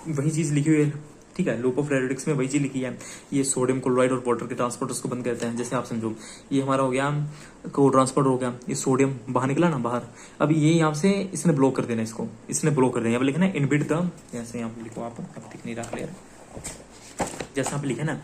वही चीज़ लिखी हुई है, ठीक है, लूप ऑफ डायरेटिक्स में वही चीज लिखी है। ये सोडियम क्लोराइड और वाटर के ट्रांसपोर्टर्स को बंद करते हैं। जैसे आप समझो, ये हमारा हो गया को ट्रांसपोर्ट हो गया, ये सोडियम बाहर निकला ना बाहर, अब ये यहाँ से इसने ब्लॉक कर देना, इसको इसने ब्लॉक कर देना। अब लिखना इनबिट द, जैसे यहाँ पे लिखो आप, अब दिख नहीं रहा क्लियर, जैसे यहाँ पे लिखे ना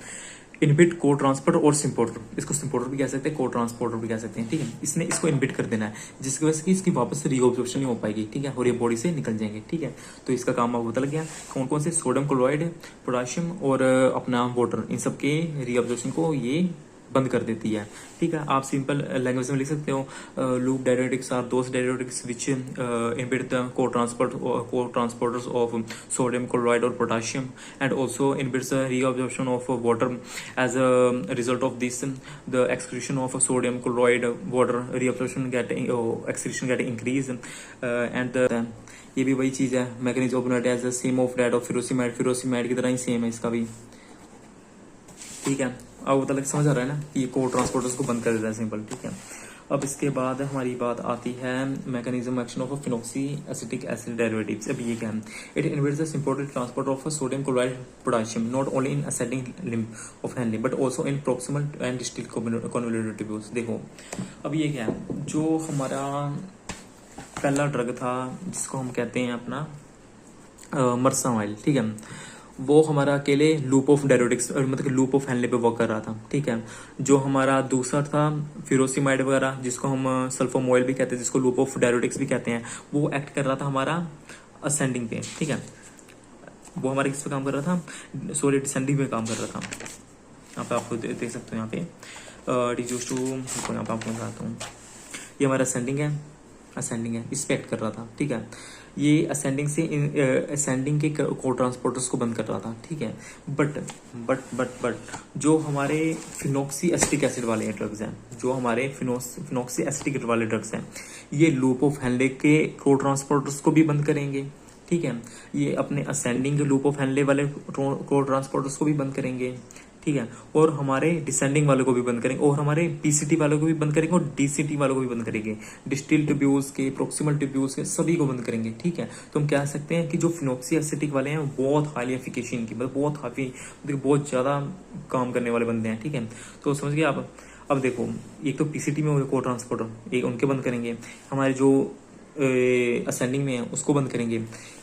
इनबिट को ट्रांसपोर्टर और सिम्पोर्टर, इसको सिम्पोर्टर भी कह सकते हैं, को ट्रांसपोर्टर भी कह सकते हैं, ठीक है। इसने इसको इनबिट कर देना है, जिसकी वजह से इसकी वापस से रीअब्जॉर्प्शन नहीं हो पाएगी, ठीक है, और ये बॉडी से निकल जाएंगे, ठीक है। तो इसका काम आपको पता लग गया, कौन कौन से सोडियम क्लोराइड, पोटाशियम और अपना वाटर, इन सब के रीअब्जॉर्प्शन को ये बंद कर देती है, ठीक है। आप सिंपल लैंग्वेज में लिख सकते हो, loop diuretics are those diuretics which inhibit the cotransporters of sodium chloride और potassium and also inhibits the reabsorption of water. As a result of this, the excretion of sodium chloride water reabsorption excretion get increase, and ये भी वही चीज है, mechanism of as the same of that of furosemide, furosemide की तरह ही same है इसका भी, ठीक है। अब तक समझ आ रहा है ना कि ये को ट्रांसपोर्टर्स को बंद कर देता है, सिंपल, ठीक है। अब इसके बाद हमारी बात आती है mechanism action of phenoxy acetic acid derivatives. अब ये क्या है, it inhibits the symported transport of sodium chloride potassium not only in ascending limb of हैंडलिंग but also in proximal and distal convoluted tubules. देखो अब ये क्या है, जो हमारा पहला ड्रग था जिसको हम कहते हैं अपना मरसा ऑयल, ठीक है, वो हमारा अकेले लूप ऑफ डायरेटिक्स मतलब लूप ऑफ हैंडले पे वर्क कर रहा था, ठीक है। जो हमारा दूसरा था फिरोसिमाइड वगैरह, जिसको हम सल्फोम ऑयल भी कहते हैं, जिसको लूप ऑफ डायरेटिक्स भी कहते हैं, वो एक्ट कर रहा था हमारा असेंडिंग पे, ठीक है। वो हमारे किस पे काम कर रहा था, सॉरी डिसेंडिंग पे काम कर रहा था। यहाँ पे आपको देख सकते हो, यहाँ पे डिज्यूज टू, यहाँ पे आपको बताता हूँ, ये हमारा असेंडिंग है, इस पे एक्ट कर रहा था, ठीक है। ये असेंडिंग के को ट्रांसपोर्टर्स को बंद कर रहा था, ठीक है। बट जो हमारे फिनॉक्सी एसिटिक एसिड वाले ड्रग्स हैं, जो हमारे फिनॉक्सी एसिटिक वाले ड्रग्स हैं, ये लूप ऑफ हैंडले के को ट्रांसपोर्टर्स को भी बंद करेंगे, ठीक है। ये अपने असेंडिंग लूप ऑफ हैंडले वाले को ट्रांसपोर्टर्स को भी बंद करेंगे, ठीक ठीक है, और हमारे डिसेंडिंग वालों को भी बंद करेंगे, और हमारे पीसीटी वालों को भी बंद करेंगे, और डीसीटी वालों को भी बंद करेंगे, डिस्टिल ट्यूब्यूल्स के, प्रोक्सिमल ट्यूब्यूल्स के, सभी को बंद करेंगे। ठीक है, तो हम कह सकते हैं कि जो फिनोक्सी एसिटिक वाले हैं बहुत हाईली एफिकेशन की, मतलब बहुत काफी, मतलब बहुत ज्यादा काम करने वाले बंदे हैं। ठीक है, तो समझ गए आप। अब देखो, एक तो पीसीटी में हो गए को ट्रांसपोर्टर, एक उनके बंद करेंगे, हमारे जो असेंडिंग में है उसको बंद करेंगे।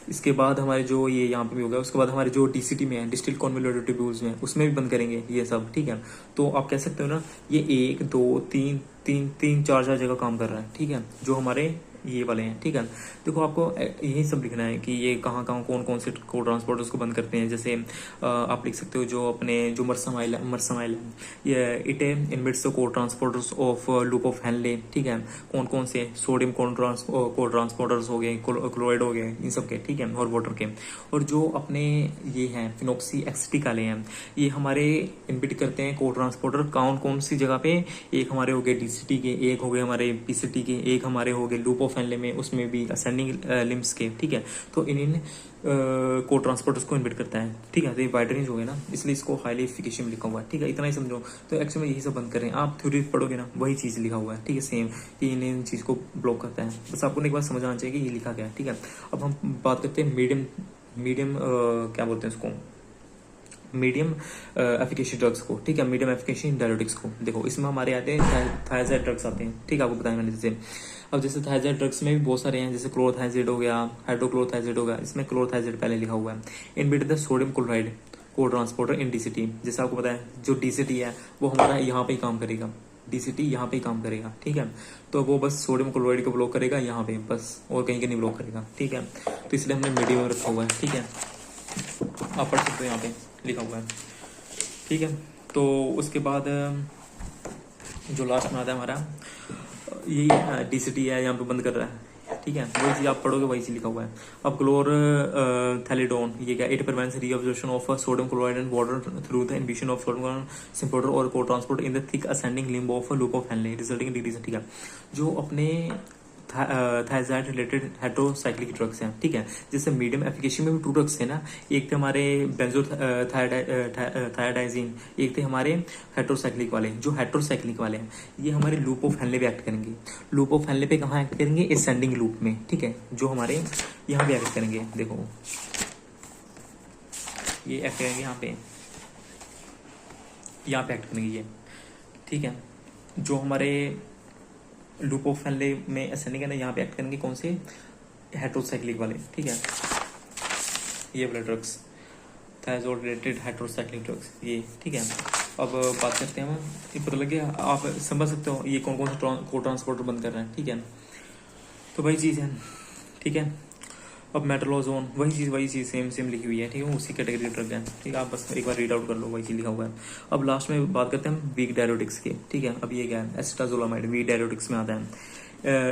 इसके बाद हमारे जो ये यहाँ पे भी हो गया, उसके बाद हमारे जो डीसीटी में है, डिस्टिल कॉन्वोल्यूटेड ट्यूब्यूल्स में, उसमें भी बंद करेंगे ये सब। ठीक है, तो आप कह सकते हो ना, ये 1 2 3 3 3 4 4 जगह काम कर रहा है। ठीक है, जो हमारे ये वाले हैं। ठीक है, देखो आपको यही सब लिखना है कि ये कहाँ कहाँ कौन कौन से को ट्रांसपोर्टर्स को बंद करते हैं। जैसे आप लिख सकते हो जो अपने जो मरसामाइल है, ये it इनबिट्स the cotransporters of loop of Henley. ठीक है, कौन कौन से सोडियम को ट्रांसपोर्टर्स हो गए, क्लोराइड हो गए, इन सब के। ठीक है, और वाटर के। और जो अपने ये हैं फिनोक्सी एक्सिटिक वाले हैं, ये हमारे इनबिट करते हैं को ट्रांसपोर्टर कौन कौन सी जगह पे। एक हमारे हो गए डीसीटी के, एक हो गए हमारे पीसीटी के, एक हमारे हो गए लूप ऑफ हेनले में, उसमें भी असेंडिंग लिम्स के। ठीक है, तो इन को ट्रांसपोर्टर्स को इनबिट करता है। ठीक है, तो ये वाइड रेंज हो गया ना, इसलिए इसको हाईली एफिकेशन में लिखा हुआ है। ठीक है, इतना ही समझो। तो एक्चुअली में यही सब बंद करें, आप थ्योरी पढ़ोगे ना वही चीज लिखा हुआ है। ठीक है, सेम कि इन चीज को ब्लॉक करता है, बस आपको एक बार समझ आना चाहिए कि ये लिखा गया है। ठीक है, अब हम बात करते हैं मीडियम क्या बोलते हैं उसको, मीडियम एफिकेशियस ड्रग्स को। ठीक है, मीडियम एफिकेशियस डायरेटिक्स को। देखो इसमें हमारे आते हैं थायजाइड ड्रग्स आते हैं। ठीक है, आपको बताया मैंने। जैसे अब जैसे थायजाइड ड्रग्स में भी बहुत सारे हैं, जैसे क्लोरोथाइजिड हो गया, हाइड्रोक्लोरोथाइजिड हो गया, इसमें क्लोरोथाइजिड पहले लिखा हुआ है। इनबिट द सोडियम क्लोराइड को ट्रांसपोर्टर इन डीसीटी। जैसे आपको पता है जो डीसीटी है वो हमारा यहाँ पे ही काम करेगा, डीसीटी यहाँ पे ही काम करेगा। ठीक है, तो वो बस सोडियम क्लोराइड को ब्लॉक करेगा यहाँ पे बस, और कहीं के नहीं ब्लॉक करेगा। ठीक है, तो इसलिए हमने मीडियम में रखा हुआ है। ठीक है, आप पढ़ सकते हो, यहाँ पे लिखा हुआ है। ठीक है, तो उसके बाद जो लास्ट में आता है हमारा यही डीसीटी है, यहाँ पे बंद कर रहा है। ठीक है, वही चीज आप पढ़ोगे, वही चीज लिखा हुआ है। अब क्लोर थैलिडोन, ये क्या, it prevents reabsorption of sodium chloride and water through the inhibition of sodium symporter और cotransport in the thick ascending limb of loop of Henle resulting in decrease. ठीक है, जो अपने थायजाइड रिलेटेड हेटेरोसाइक्लिक ड्रग्स हैं। ठीक है, जैसे medium efficacy में भी 2 ड्रग्स है ना, एक थे हमारे बेंजोथायोडाइजिन, एक थे हमारे हेटेरोसाइक्लिक वाले। जो हेटेरोसाइक्लिक वाले हैं ये हमारे लूप ऑफ हेनले पे एक्ट करेंगे। लूप ऑफ हेनले पे कहाँ एक्ट करेंगे, एसेंडिंग लूप में। ठीक है, जो हमारे यहाँ पे एक्ट करेंगे, देखो ये एक्ट करेंगे यहाँ पे एक्ट करेंगे ये। ठीक है, जो हमारे लूप ऑफ हेनले में असेंडिंग है ना, यहाँ पे एक्ट करेंगे कौन से, हेटेरोसाइक्लिक वाले। ठीक है, ये वाले drugs thiazide related heterocyclic drugs ये। ठीक है, अब बात करते हैं हम, ये पता लग गया, आप समझ सकते हो ये कौन कौन से को ट्रांसपोर्टर बंद कर रहे हैं। ठीक है, तो वही चीज़ है। ठीक है, अब मेट्रोलोजोन वही चीज़ सेम लिखी हुई है। ठीक है, उसी कैटेगरी ड्रग है। ठीक है, आप बस एक बार रीड आउट कर लो, वही चीज़ लिखा हुआ है। अब लास्ट में बात करते हैं हम वीक डायरेटिक्स के। ठीक है, अब ये क्या है, एसिटाजोलामाइड वीक डायरेटिक्स में आता है।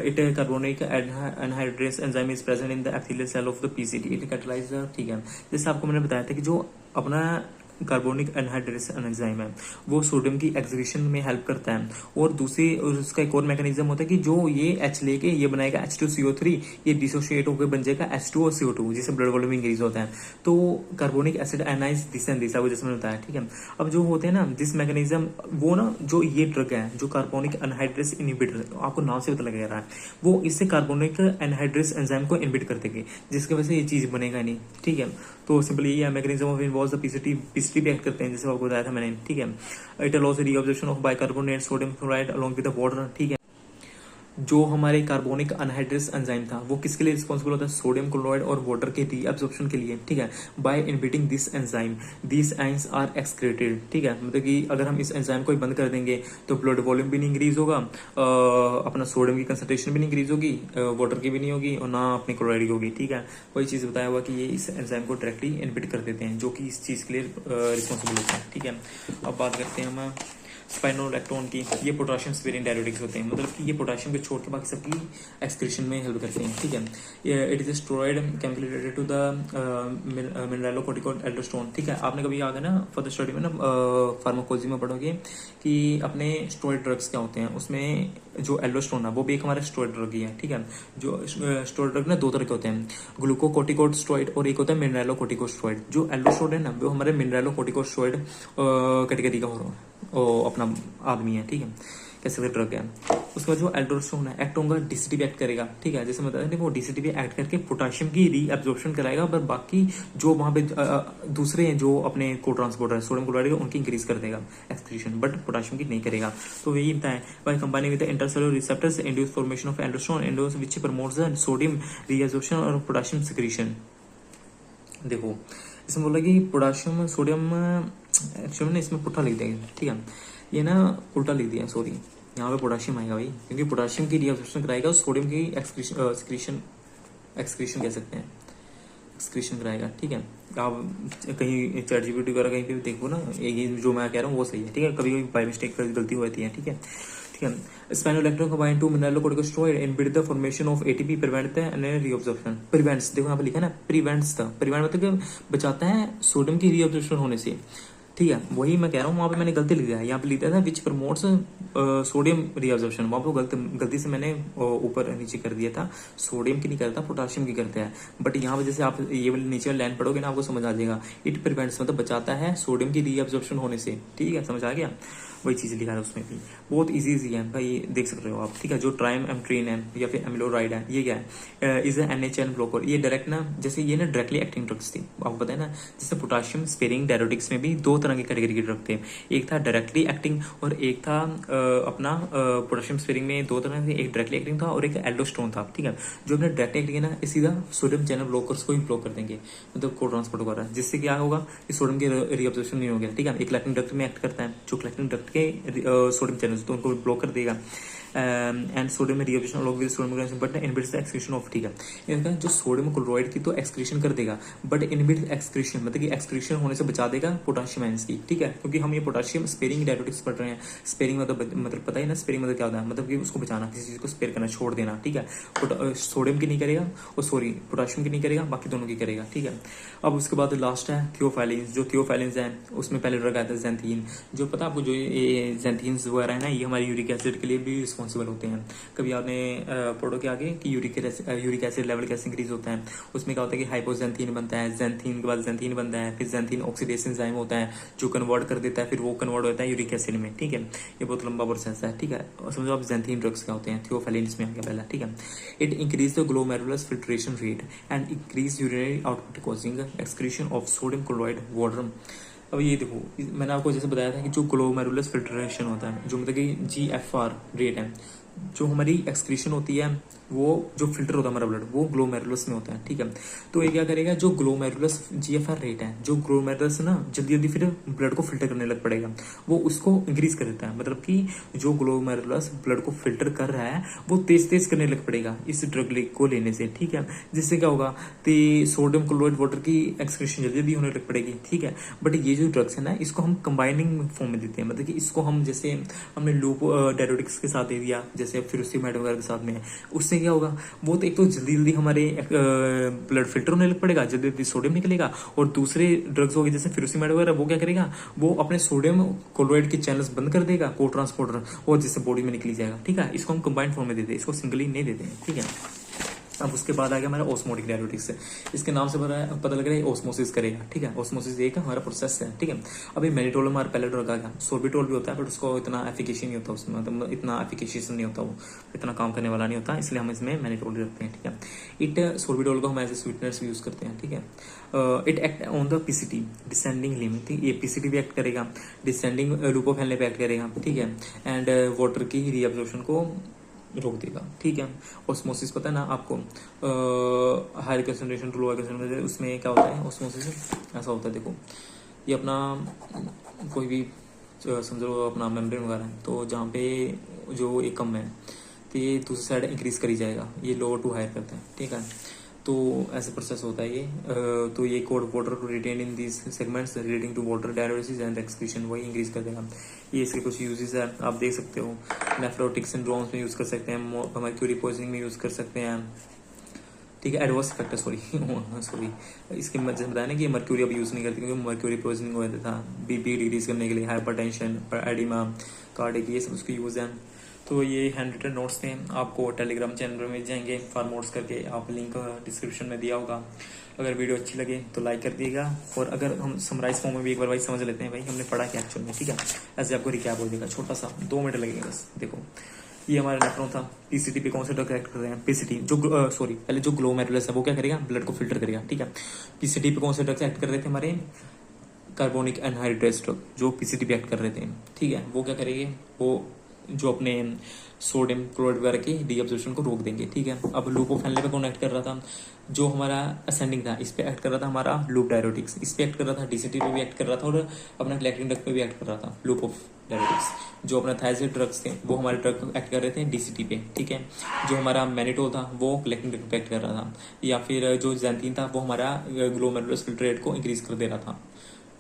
It carbonic anhydrase enzyme is present in the epithelial cell of the PCT, it catalyse. ठीक है, जैसे आपको मैंने बताया था कि जो अपना कार्बोनिक एनहाइड्रेस एंजाइम है वो सोडियम की एग्जीक्यूशन में हेल्प करता है, और दूसरी उसका एक और मैकेनिज्म होता है कि जो ये H लेके ये बनाएगा H2CO3, ये डिसोशिएट होकर बन जाएगा H2 और CO2, जिससे ब्लड वॉल्यूम इंक्रीज होता है। तो carbonic acid ionise this and this, जैसे मैंने बताया। ठीक है, अब जो होते हैं ना दिस मैकेनिज्म, वो ना जो ये ड्रग है जो कार्बोनिक एनहाइड्रेस इनहिबिटर, आपको नाम से पता लग रहा है, वो इससे कार्बोनिक एनहाइड्रेस एंजाइम को इनहिबिट कर देंगे, जिसकी वजह से ये चीज बनेगा नहीं। ठीक है, तो सिंपली यही है mechanism of involves the PCT भी एक्ट करते हैं, जैसे आपको बताया था मैंने। ठीक है, it allows reabsorption of bicarbonate sodium chloride along with the water. ठीक है, जो हमारे कार्बोनिक अनहाइड्रेस एंजाइम था वो किसके लिए रिस्पॉन्सिबल होता है, सोडियम क्लोराइड और वाटर के रीअब्जॉर्प्शन के लिए। ठीक है, by inhibiting this enzyme these enzymes are excreted. ठीक है, मतलब कि अगर हम इस एंजाइम को बंद कर देंगे तो ब्लड वॉल्यूम भी नहीं इंक्रीज होगा, अपना सोडियम की कंसंट्रेशन भी नहीं इंक्रीज होगी, वाटर की भी नहीं होगी, और ना अपनी क्लोराइड की होगी। ठीक है, वही चीज बताया हुआ कि ये इस एंजाइम को डायरेक्टली इनहिबिट कर देते हैं, जो कि इस चीज के लिए रिस्पॉन्सिबल होता है। ठीक है, अब बात करते हैं हम स्पाइनोलैक्टोन की, ये पोटाशियम स्पेरिंग डायरेटिक्स होते हैं, मतलब कि ये पोटाशियम को छोड़ के बाकी सबकी एक्सक्रीशन में हेल्प करते हैं, ठीक है। It is steroid chemically related to the mineralocorticoid aldosterone, ठीक है। आपने कभी आगे ना फर्दर स्टडी में ना फार्माकोलॉजी में पढ़ोगे कि अपने स्टेरॉइड ड्रग्स क्या होते हैं, उसमें जो एल्डोस्टेरोन है वो भी एक हमारा स्टेरॉइड ड्रग ही है, ठीक है। जो स्टेरॉइड ड्रग ना दो तरह के होते हैं, ग्लूकोकोर्टिकोइड स्टेरॉइड और एक होता है मिनरलोकोर्टिकोइड स्टेरॉइड। जो एल्डोस्टेरोन है ना वो हमारे मिनरलोकोर्टिकोइड स्टेरॉइड कैटेगरी का अपना आदमी है, ठीक है, कैसे ड्रग है। उसके बाद जो एल्डोस्टेरोन है एक्ट होगा डीसीटीवी एक्ट करेगा, ठीक है, जैसे बताया था वो डीसीटीवी एक्ट करके पोटाशियम की रीअब्जॉर्प्शन कराएगा, पर बाकी जो वहां पे दूसरे हैं जो अपने को ट्रांसपोर्टर सोडियम क्लोराइड उनकी इंक्रीज कर देगा एक्सक्रीशन, बट पोटाशियम की नहीं करेगा। तो यही बताया by combining with intercellular receptors induce formation of aldosterone एंडोस which promotes the sodium reabsorption और पोटाशियम सिक्रीशन। देखो इसमें बोला कि पोटाशियम सोडियम एक्चुअली ने इसमें पुट्ठा लिख दिया, ठीक है, ये ना उल्टा लिख दिया, सॉरी, यहाँ पे पोटाशियम आएगा भाई, क्योंकि पोटाशियम की रीअब्जॉर्प्शन कराएगा और सोडियम की एक्सक्रीशन कह सकते हैं, एक्सक्रीशन कराएगा, ठीक है। आप कहीं चैट जीपीटी वगैरह कहीं पे भी देखो ना, ये जो मैं कह रहा हूँ वो सही है, ठीक है, कभी कभी बाय मिस्टेक गलती हो जाती है, ठीक है, ठीक है। Spironolactone combine to mineralocorticosteroid inhibit the formation of ATP, prevent the reabsorption, prevents, देखो यहाँ पे लिखा है ना प्रिवेंट्स द, प्रिवेंट मतलब बचाता है सोडियम की रीअब्जॉर्प्शन होने से, ठीक है। वही मैं कह रहा हूँ, वहां पे मैंने गलती लिख दिया है, यहाँ पे लिख दिया था विच प्रमोट्स सोडियम रीअब्जॉर्प्शन, वहां पे गलती से मैंने ऊपर नीचे कर दिया था, सोडियम की नहीं करता पोटाशियम की करता है, बट यहाँ पे जैसे आप ये वाली नीचे वाली लाइन पढ़ोगे ना आपको समझ आ जाएगा, इट प्रिवेंट्स मतलब बचाता है सोडियम की रीअब्जॉर्प्शन होने से, ठीक है, समझ आ गया, वही चीज लिखा है उसमें भी, बहुत इजी है भाई, देख सकते हो आप, ठीक है। जो ट्राइम एम्ट्रीन है या फिर एमिलोराइड है, ये क्या है, इज एनएचएन ब्लॉकर, ये डायरेक्ट ना, जैसे ये ना डायरेक्टली एक्टिंग ड्रग्स थी, आपको पता है ना, जैसे पोटाशियम स्पेरिंग डायरेटिक्स में भी दो तरह के कैटेगरी के ड्रग थे, एक था डायरेक्टली एक्टिंग और एक था अपना पोटाशियम स्पेरिंग में दो तरह के, एक डायरेक्टली एक्टिंग था और एक एल्डोस्टेरोन था, ठीक है। जो अपना डायरेक्टली एक्टिंग है ना, ये सीधा सोडियम चैनल ब्लॉकर्स को ही ब्लॉक कर देंगे, मतलब को ट्रांसपोर्ट वगैरह, जिससे क्या होगा कि सोडियम की रीअब्जॉर्प्शन नहीं होगा, ठीक है। एक कलेक्टिंग डक्ट में एक्ट करता है, जो कलेक्टिंग डक्ट के सोडियम चैनल्स तो उनको ब्लॉक कर देगा, and sodium reaction along with sodium but inhibits the excretion of, ठीक है। इनका जो सोडियम क्लोराइड की तो एक्सक्रीशन कर देगा, बट इनहिबिट्स एक्सक्रीशन मतलब कि एक्सक्रीशन होने से बचा देगा पोटाशियम आयंस की, ठीक है, क्योंकि हम ये पोटाशियम स्पेरिंग डायरेटिक्स पढ़ रहे हैं। स्पेरिंग मतलब पता है ना, स्पेरिंग मतलब क्या होता है, मतलब कि उसको बचाना, किसी चीज को स्पेयर करना, छोड़ देना, ठीक है। सोडियम की नहीं करेगा और सॉरी पोटाशियम की नहीं करेगा, बाकी दोनों की करेगा, ठीक है। अब उसके बाद लास्ट है थियोफाइलिन्स, जो थियोफाइलिन्स है उसमें पहले ड्रग आता है ज़ैंथीन, जो पता है आपको, जो ये ज़ैंथीन्स वगैरह है ना, ये हमारे यूरिक एसिड के लिए भी रिस्पॉन्सिबल होते हैं। कभी आपने पढ़ो के आगे कि यूरिक एसिड लेवल कैसे इंक्रीज होता है, उसमें क्या होता है कि हाइपोजेंथीन बनता है, ज़ैंथीन के बाद ज़ैंथीन बनता है, फिर ज़ैंथीन ऑक्सीडेशन एंजाइम होता है जो कन्वर्ट कर देता है, फिर वो कन्वर्ट होता है यूरिक एसिड में, ठीक है। ये बहुत लंबा प्रोसेस है, ठीक है। और समझो आप ज़ैंथीन ड्रग्स क्या होते हैं, थियोफाइलिन्स में आ गया पहला, ठीक है। It increase the glomerulus filtration rate and increase urinary output causing excretion of sodium chloride water. अब ये देखो, मैंने आपको जैसे बताया था कि जो ग्लोमेरुलस फिल्ट्रेशन होता है, जो मतलब कि GFR रेट है, जो हमारी एक्सक्रीशन होती है, वो जो फिल्टर होता है हमारा ब्लड, वो ग्लोमेरुलस में होता है, ठीक है। तो ये क्या करेगा, जो ग्लोमेरुलस GFR रेट है, जो ग्लोमेरुलस ना जल्दी जल्दी फिर ब्लड को फिल्टर करने लग पड़ेगा, वो उसको इंक्रीज कर देता है, मतलब कि जो ग्लोमेरुलस ब्लड को फिल्टर कर रहा है वो तेज तेज करने लग पड़ेगा इस ड्रग को लेने से, ठीक है। जिससे क्या होगा कि सोडियम क्लोराइड वाटर की एक्सक्रीशन जल्दी जल्दी होने लग पड़ेगी, ठीक है। बट ये जो ड्रग्स है ना, इसको हम कंबाइनिंग फॉर्म में देते हैं, मतलब कि इसको हम जैसे हमने लूप डायरेटिक्स के साथ दे दिया, जैसे फिरोसिमाइड वगैरह के साथ में, उससे क्या होगा, वो तो एक तो जल्दी जल्दी हमारे ब्लड फिल्टर होने लग पड़ेगा, जल्दी जल्दी सोडियम निकलेगा, और दूसरे ड्रग्स हो गए जैसे फिरोसिमाइड वगैरह, वो क्या करेगा, वो अपने सोडियम क्लोराइड के चैनल्स बंद कर देगा, को ट्रांसपोर्टर, और जिससे बॉडी में निकली जाएगा, ठीक है। इसको हम कंबाइंड फॉर्म में देते हैं, इसको सिंगली नहीं देते हैं, ठीक है। अब उसके बाद आ गया हमारा ऑस्मोटिक डायरेटिक्स, इसके नाम से पता लग रहा है ऑस्मोसिस करेगा, ठीक है। ऑस्मोसिस एक हमारा प्रोसेस है, ठीक है। अभी मेनिटोल हमारा पहले ड्रग आ गया, सोर्बिटोल भी होता है, बट उसको इतना एफिकेसी नहीं होता, उसमें मतलब इतना एफिकेशियस नहीं होता, वो इतना काम करने वाला नहीं होता, इसलिए हम इसमें मेनिटोल रखते हैं, ठीक है। इट सोर्बिटोल को हम एज ए स्वीटनर्स यूज करते हैं, ठीक है। It act on the PCT descending limb, ठीक, ये PCT भी एक्ट करेगा, डिसेंडिंग लूप ऑफ हेनले पे एक्ट करेगा, ठीक है, एंड वाटर की रीअब्जॉर्प्शन को रोक देगा, ठीक है। ऑस्मोसिस पता है ना आपको, high concentration to lower concentration, उसमें क्या होता है ऑस्मोसिस ऐसा होता है, देखो ये अपना कोई भी समझो अपना मेम्ब्रेन वगैरह है, तो जहाँ पे जो एक कम है तो ये दूसरी साइड इंक्रीज करी जाएगा, ये लोअर टू हायर करता है, ठीक है। तो ऐसे प्रोसेस होता है ये। तो ये कोड वाटर को retain in these segments relating to water dialysis and excretion वही इंक्रीज कर देगा। ये इसके कुछ यूजेस है, आप देख सकते हो। नेफ्रोटिक सिंड्रोम्स में यूज कर सकते हैं, मर्क्यूरी पॉइजनिंग में यूज कर सकते हैं, ठीक है। एडवर्स इफेक्ट है, सॉरी इसके मजे बताया ना कि मर्क्यूरी अब यूज नहीं करती क्योंकि मर्क्यूरी पॉइजनिंग हो जाता था बीपी डिक्रीज करने के लिए, हाइपरटेंशन, एडिमा, कार्डिक, ये सब उसके यूज हैं। तो ये हैंड रिटन नोट्स थे, आपको टेलीग्राम चैनल पर मिल जाएंगे फॉरमोट्स करके, आप लिंक डिस्क्रिप्शन में दिया होगा। अगर वीडियो अच्छी लगे तो लाइक कर दिएगा, और अगर हम समराइज फॉर्म में भी एक बार भाई समझ लेते हैं भाई हमने पढ़ा क्या एक्चुअल में, ठीक है। ऐसे आपको रिकैप हो जाएगा, छोटा सा 2 मिनट लगेगा बस। देखो ये हमारा नेफ्रॉन था, पीसीटी पे कौन सा ड्रग एक्ट कर रहे हैं, पीसीटी जो पहले जो ग्लोमेरुलस है वो क्या करेगा, ब्लड को फिल्टर करेगा, ठीक है। पीसीटी पे कौन से ड्रग्स एक्ट कर रहे थे हमारे, कार्बोनिक एनहाइड्रेस ड्रग जो पीसीटी पे एक्ट कर रहे थे, ठीक है। वो क्या करेंगे, वो जो अपने सोडियम क्लोराइड वगैरह के डीअब्जॉर्प्शन को रोक देंगे, ठीक है। अब लूपोफेनले पे कौन एक्ट कर रहा था, जो हमारा असेंडिंग था इस पे एक्ट कर रहा था हमारा लूप डायरोटिक्स, इस पे एक्ट कर रहा था, डीसीटी पे भी एक्ट कर रहा था, और अपना ग्लैक्टिन ड्रग पे भी एक्ट कर रहा था लूप ऑफ डायरोटिक्स। जो अपना थायराइड ड्रग्स थे वो हमारे ड्रग एक्ट कर रहे थे डीसीटी पे, ठीक है। जो हमारा मैनिटोल था वो ग्लैक्टिन ड्रग पे एक्ट कर रहा था, या फिर जो जैंथीन था वो हमारा ग्लोमेरुलस फिल्टर रेट को इंक्रीज कर दे रहा था।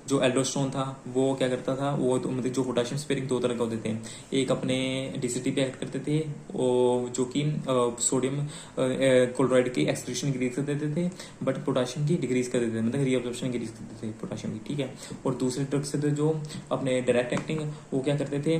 जो एल्डोस्टेरोन था वो क्या करता था, वो तो मतलब जो पोटेशियम स्पेयरिंग 2 तरह के होते थे, एक अपने डीसीटी पे एक्ट करते थे जो कि सोडियम क्लोराइड की एक्सक्रीशन इंक्रीज कर देते थे, बट पोटेशियम की डिक्रीज कर देते थे, मतलब रीअब्जॉर्प्शन इंक्रीज कर देते थे पोटेशियम की, ठीक है। और दूसरे ड्रग्स थे जो अपने डायरेक्ट एक्टिंग, वो क्या करते थे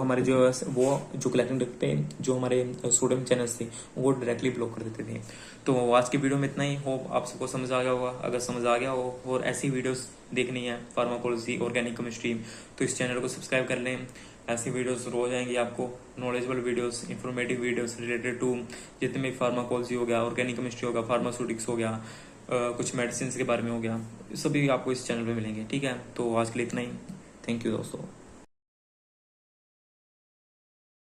हमारे जो कलेक्टिंग ड्रग थे, जो हमारे सोडियम चैनल्स थे वो डायरेक्टली ब्लॉक कर देते थे। तो आज की वीडियो में इतना ही, होप आप सबको समझ आ गया होगा। अगर समझ आ गया हो और ऐसी वीडियोस देखनी है फार्माकोलॉजी, ऑर्गेनिक केमिस्ट्री, तो इस चैनल को सब्सक्राइब कर लें। ऐसी वीडियोस रोज आएंगी आपको, knowledgeable videos, informative videos related to जितने भी फार्माकोलॉजी हो गया, ऑर्गेनिक केमिस्ट्री होगा, फार्मास्यूटिक्स हो गया, कुछ मेडिसिन के बारे में हो गया, सभी आपको इस चैनल पे मिलेंगे, ठीक है। तो आज के लिए इतना ही, थैंक यू दोस्तों।